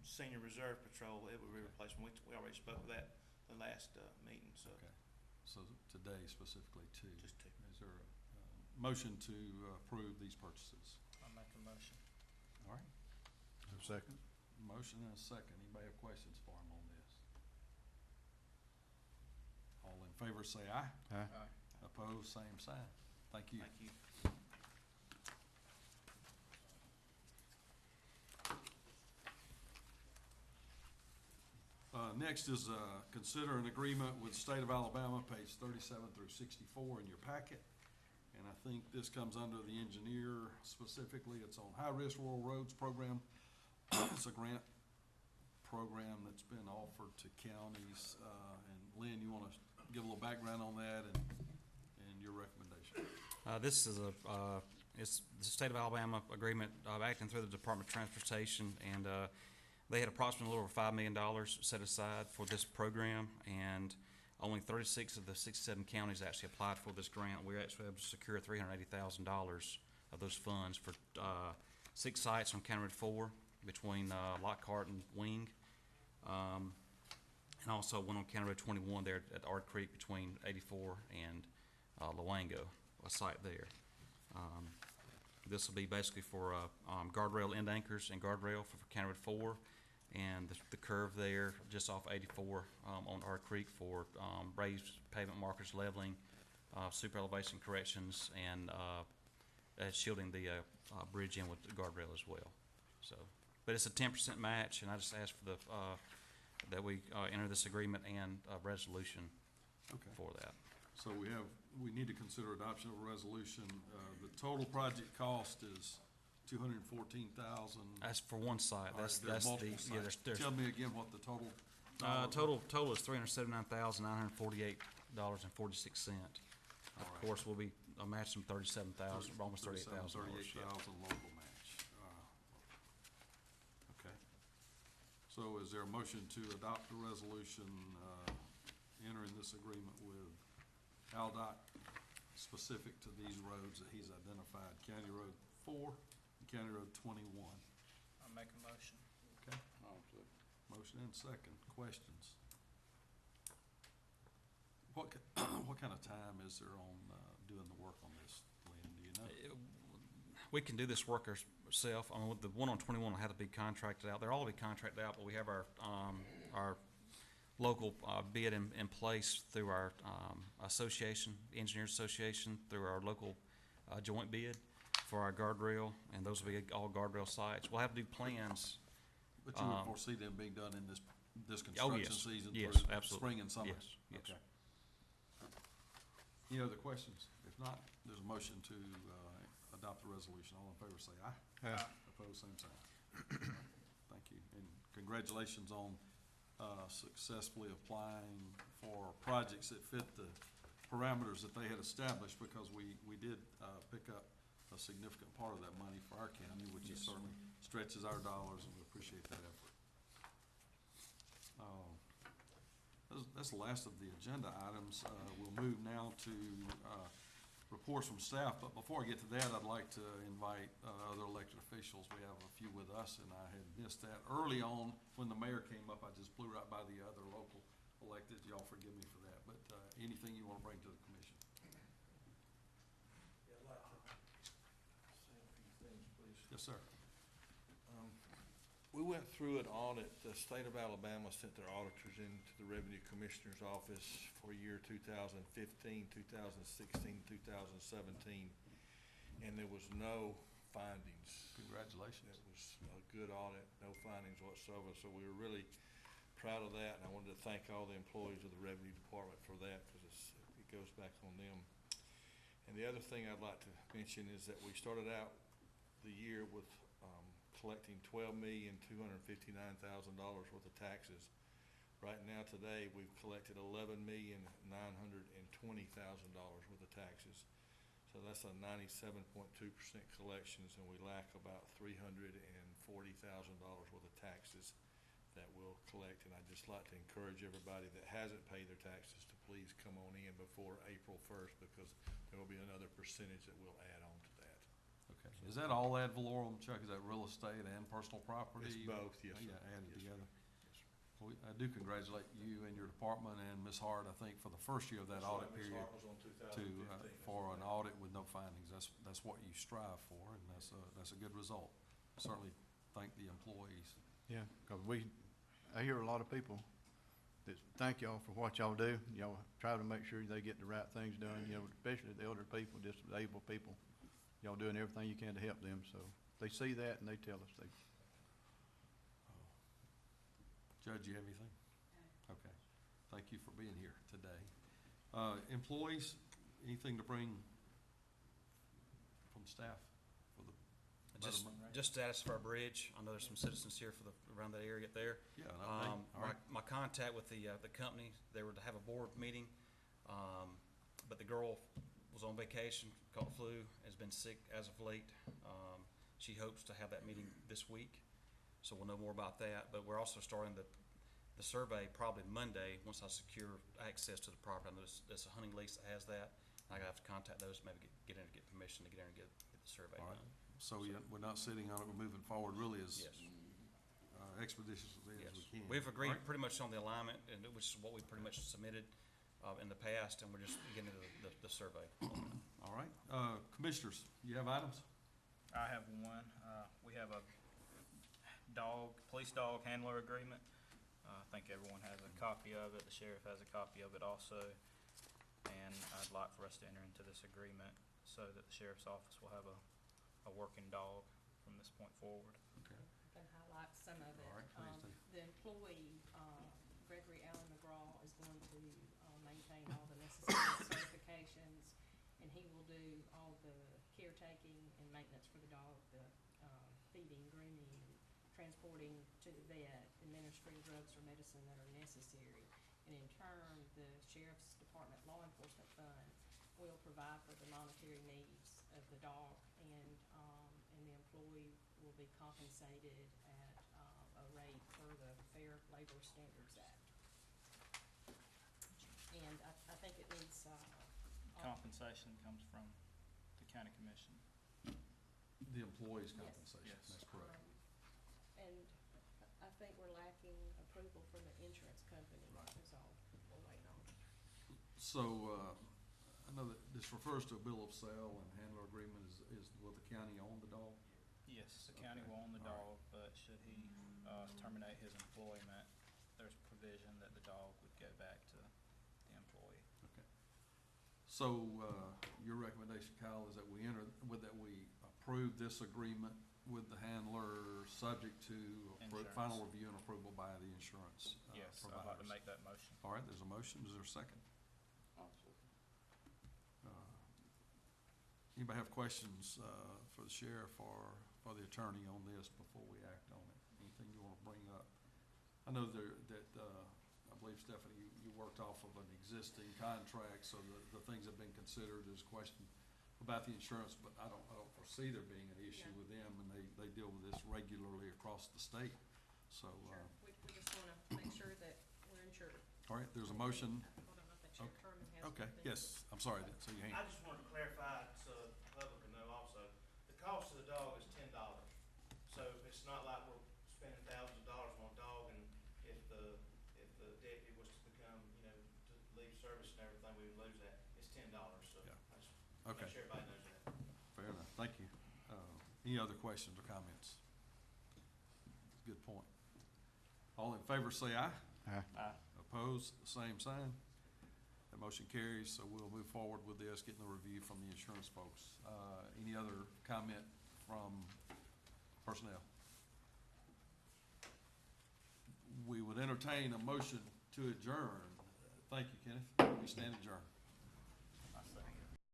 senior reserve patrol. It would be replaced. We already spoke of that the last, meeting, so. Okay. So today specifically 2. Just 2. Is there a motion to approve these purchases? I'll make a motion. All right. Second. Motion and a second. Anybody have questions for him on this? All in favor say aye. Aye. Opposed, same sign. Thank you. Thank you. Next is, consider an agreement with the state of Alabama, page 37 through 64 in your packet. And I think this comes under the engineer specifically. It's on high-risk rural roads program. It's a grant program that's been offered to counties. And Lynn, you want to give a little background on that and your recommendation? This is it's the state of Alabama agreement, acting through the Department of Transportation, and, they had approximately a little over $5 million set aside for this program, and only 36 of the 67 counties actually applied for this grant. We were actually able to secure $380,000 of those funds for 6 sites on County Road 4 between Lockhart and Wing, and also one on County Road 21 there at Ard Creek between 84 and Luango, a site there. This will be basically for guardrail end anchors and guardrail for County Road 4, and the curve there just off 84 on Ard Creek for raised pavement markers, leveling, super elevation corrections, and shielding the bridge in with the guardrail as well. So, but it's a 10% match, and I just asked for the that we enter this agreement and resolution for that. So we need to consider adoption of a resolution. The total project cost is $214,000. That's for one site. All right, there's multiple sites. Tell me again what the total. Total is $379,948.46. Of course, we'll be matching $37,000, almost $38,000. $38,000 local match. Okay. So is there a motion to adopt the resolution, entering this agreement with ALDOT specific to these roads that he's identified, County Road 4 and County Road 21? I'll make a motion. Okay. I'll say. Motion and second. Questions? What kind of time is there on doing the work on this, Lynn? Do you know? We can do this work ourselves. I mean, the one on 21 will have to be contracted out. They're all to be contracted out, but we have our local bid in place through our association, Engineers Association, through our local joint bid for our guardrail, and those will be all guardrail sites. We'll have to do plans. But you would foresee them being done in this Oh, construction yes. season Yes, through absolutely. spring and summer? Yes, yes. Okay. Any other questions? If not, there's a motion to adopt the resolution. All in favor say aye. Aye. Opposed, same sign. Thank you, and congratulations on successfully applying for projects that fit the parameters that they had established, because we did pick up a significant part of that money for our county, which is certainly stretches our dollars, and we appreciate that effort. That's the last of the agenda items. We'll move now to reports from staff, but before I get to that, I'd like to invite other elected officials. We have a few with us, and I had missed that. Early on, when the mayor came up, I just blew right by the other local electeds. Y'all forgive me for that, but anything you want to bring to the commission? Yeah, I'd like to say a few things, please. Yes, sir. We went through an audit. The state of Alabama sent their auditors into the Revenue Commissioner's office for year 2015, 2016, 2017, and there was no findings. Congratulations. It was a good audit, no findings whatsoever, so we were really proud of that, and I wanted to thank all the employees of the Revenue Department for that, because it goes back on them. And the other thing I'd like to mention is that we started out the year with collecting $12,259,000 worth of taxes. Right now, today, we've collected $11,920,000 worth of taxes. So that's a 97.2% collections, and we lack about $340,000 worth of taxes that we'll collect. And I'd just like to encourage everybody that hasn't paid their taxes to please come on in before April 1st, because there will be another percentage that we'll add on to that. Okay. Is that all ad valorem, Chuck? Is that real estate and personal property? It's both, yes, sir. Yeah, added Yes, sir. together. Yes, sir. Well, I do congratulate you and your department and Ms. Hart, I think, for the first year of that That's audit right, Ms. period. Hart was on To, 2015. for an audit with no findings. That's what you strive for, and that's a good result. Certainly thank the employees. Yeah, because I hear a lot of people that thank y'all for what y'all do. Y'all try to make sure they get the right things done, especially the elder people, disabled people. Y'all doing everything you can to help them, so they see that and they tell us they. Judge, you have anything? Okay. Thank you for being here today. Employees, anything to bring from staff for the Just, betterment rate? just status of our bridge. I know there's some citizens here around that area there. Yeah, an update. All right. My contact with the company, they were to have a board meeting, but the girl was on vacation, caught the flu, has been sick as of late. She hopes to have that meeting this week, so we'll know more about that. But we're also starting the survey probably Monday, once I secure access to the property. I know there's a hunting lease that has that. I gotta have to contact those, maybe get permission to get in and get the survey All right. done. So we're not sitting on it, we're moving forward really as Yes. expeditiously as we can. We've agreed All right. pretty much on the alignment, and which is what we pretty much submitted in the past, and we're just beginning the survey. All right. Commissioners, you have items? I have one. We have a police dog handler agreement. I think everyone has a copy of it. The sheriff has a copy of it also. And I'd like for us to enter into this agreement so that the sheriff's office will have a working dog from this point forward. Okay. I can highlight some of it. All right, please do. The employee, Gregory Allen McGraw, is going to maintain all the necessary certifications, and he will do all the caretaking and maintenance for the dog, the feeding, grooming, transporting to the vet, administering drugs or medicine that are necessary. And in turn, the Sheriff's Department Law Enforcement Fund will provide for the monetary needs of the dog, and the employee will be compensated at a rate per the Fair Labor Standards Act. And I think it needs, Compensation comes from the county commission. The employees' Yes. compensation, Yes. that's correct. and I think we're lacking approval from the insurance company, is all we're waiting on. So, I know that this refers to a bill of sale and handler agreement, is will the county own the dog? Yes, the county Okay. will own the All dog, but should he terminate his employment, there's provision that the dog would go back to the employee. Okay. So, your recommendation, Kyle, is that we approve this agreement with the handler, subject to Insurance. final review and approval by the insurance Yes, I'd providers? like to make that motion. All right, there's a motion, is there a second? Anybody have questions for the sheriff or for the attorney on this before we act on it? Anything you want to bring up? I know I believe, Stephanie, you worked off of an existing contract, so the things have been considered. There's a question about the insurance, but I don't foresee there being an issue with them, and they deal with this regularly across the state. So, Sure, we just wanna make sure that we're insured. all right, there's a motion. Hold on, I think Sheriff Herman has Okay, something. yes, I'm sorry, I didn't see your hand. I just wanted to clarify, so the public can know also, the cost of the dog is $10. So it's not like we're spending thousands of dollars on a dog, and if the deputy was to become, to leave service and everything, we would lose that. It's $10, so Yeah. I just Okay. make sure everybody knows that. Fair enough, thank you. Any other questions or comments? Good point. All in favor say aye. Aye. Opposed, same sign. That motion carries, so we'll move forward with this, getting the review from the insurance folks. Any other comment from personnel? We would entertain entertain a motion to adjourn. Thank you, Kenneth. We stand adjourned. I second.